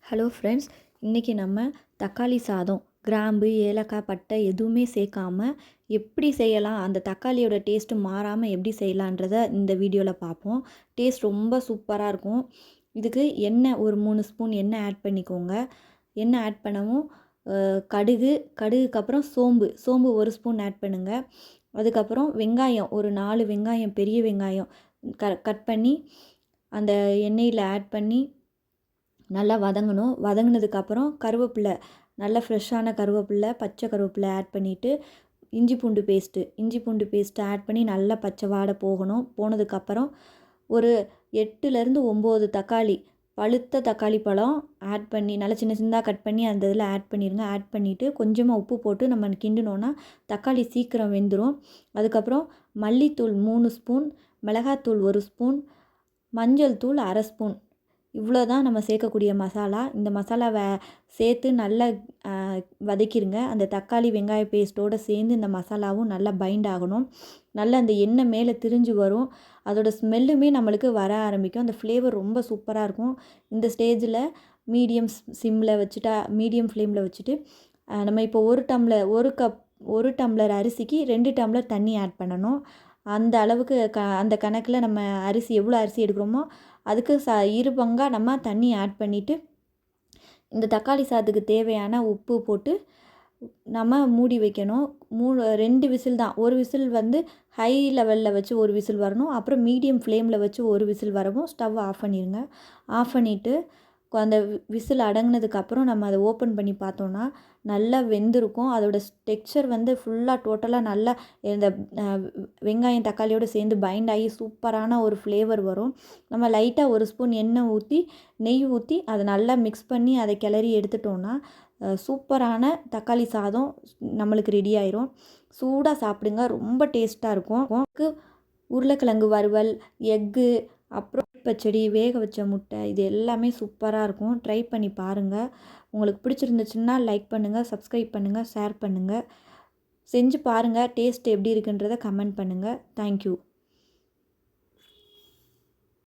Hello friends, இன்றைக்கி நம்ம தக்காளி சாதம் கிராம்பு ஏலக்காய் பட்டை எதுவுமே சேர்க்காம எப்படி செய்யலாம், அந்த தக்காளியோட டேஸ்ட்டு மாறாமல் எப்படி செய்யலான்றதை இந்த வீடியோவில் பார்ப்போம். டேஸ்ட் ரொம்ப சூப்பராக இருக்கும். இதுக்கு எண்ணெய் ஒரு 3 ஸ்பூன் எண்ணெய் ஆட் பண்ணிக்கோங்க. எண்ணெய் ஆட் பண்ணவும் கடுகுக்கு அப்புறம் சோம்பு 1 ஸ்பூன் ஆட் பண்ணுங்கள். அதுக்கப்புறம் வெங்காயம் ஒரு 4 வெங்காயம் பெரிய வெங்காயம் கட் பண்ணி அந்த எண்ணெயில் ஆட் பண்ணி நல்லா வதங்கணும். வதங்கினதுக்கப்புறம் கருவேப்பிலை, நல்ல ஃப்ரெஷ்ஷான கருவேப்பிலை, பச்சை கருவேப்பிலை ஆட் பண்ணிவிட்டு இஞ்சி பூண்டு பேஸ்ட்டு ஆட் பண்ணி நல்லா பச்சை வாடை போகணும். போனதுக்கப்புறம் ஒரு 8லேருந்து 9 தக்காளி, பழுத்த தக்காளி பழம் ஆட் பண்ணி நல்லா சின்ன சின்னதாக கட் பண்ணி அந்த இதில் ஆட் பண்ணிடுங்க. ஆட் பண்ணிவிட்டு கொஞ்சமாக உப்பு போட்டு நம்ம கிண்டினோன்னா தக்காளி சீக்கிரம் வெந்துடும். அதுக்கப்புறம் மல்லித்தூள் 3 ஸ்பூன், மிளகாத்தூள் 1 ஸ்பூன், மஞ்சள் தூள் 1/2 ஸ்பூன். இவ்வளோ தான் நம்ம சேர்க்கக்கூடிய மசாலா. இந்த மசாலாவை சேர்த்து நல்லா வதக்கிடுங்க. அந்த தக்காளி வெங்காய பேஸ்ட்டோடு சேர்ந்து இந்த மசாலாவும் நல்லா பைண்ட் ஆகணும். நல்லா அந்த எண்ணெய் மேலே திரிஞ்சு வரும். அதோட ஸ்மெல்லுமே நம்மளுக்கு வர ஆரம்பிக்கும். அந்த ஃப்ளேவர் ரொம்ப சூப்பராக இருக்கும். இந்த ஸ்டேஜில் மீடியம் ஃப்ளேமில் வச்சுட்டு நம்ம இப்போ ஒரு டம்ளர் அரிசிக்கு 2 டம்ளர் தண்ணி ஆட் பண்ணணும். அந்த அளவுக்கு அந்த கணக்கில் நம்ம எவ்வளோ அரிசி எடுக்கிறோமோ அதுக்கு இரு பங்காக நம்ம தண்ணி ஆட் பண்ணிவிட்டு இந்த தக்காளி சாதத்துக்கு தேவையான உப்பு போட்டு நம்ம மூடி வைக்கணும். 2 விசில் தான். ஒரு விசில் ஹை லெவலில் வச்சு ஒரு விசில் வரணும். அப்புறம் மீடியம் ஃப்ளேமில் வச்சு ஒரு விசில் வரவும் ஸ்டவ் ஆஃப் பண்ணிடுங்க. ஆஃப் பண்ணிவிட்டு அந்த விசில் அடங்கினதுக்கப்புறம் நம்ம அதை ஓப்பன் பண்ணி பார்த்தோன்னா நல்லா வெந்திருக்கும். அதோட டெக்ஸ்சர் ஃபுல்லாக டோட்டலாக நல்லா இந்த வெங்காயம் தக்காளியோடு சேர்ந்து பைண்ட் ஆகி சூப்பரான ஒரு ஃப்ளேவர் வரும். நம்ம லைட்டாக 1 ஸ்பூன் நெய் ஊற்றி அதை நல்லா மிக்ஸ் பண்ணி அதை கிளறி எடுத்துட்டோன்னா சூப்பரான தக்காளி சாதம் நம்மளுக்கு ரெடி ஆயிரும். சூடாக சாப்பிடுங்க, ரொம்ப டேஸ்ட்டாக இருக்கும். உருளைக்கிழங்கு வறுவல், எக்கு, அப்புறம் பச்சடி, வேக வச்ச முட்டை, இது எல்லாமே சூப்பராக இருக்கும். ட்ரை பண்ணி பாருங்கள். உங்களுக்கு பிடிச்சிருந்துச்சுன்னா லைக் பண்ணுங்கள், சப்ஸ்கிரைப் பண்ணுங்கள், ஷேர் பண்ணுங்கள். செஞ்சு பாருங்கள். டேஸ்ட் எப்படி இருக்குன்றதை கமெண்ட் பண்ணுங்கள். தேங்க்யூ.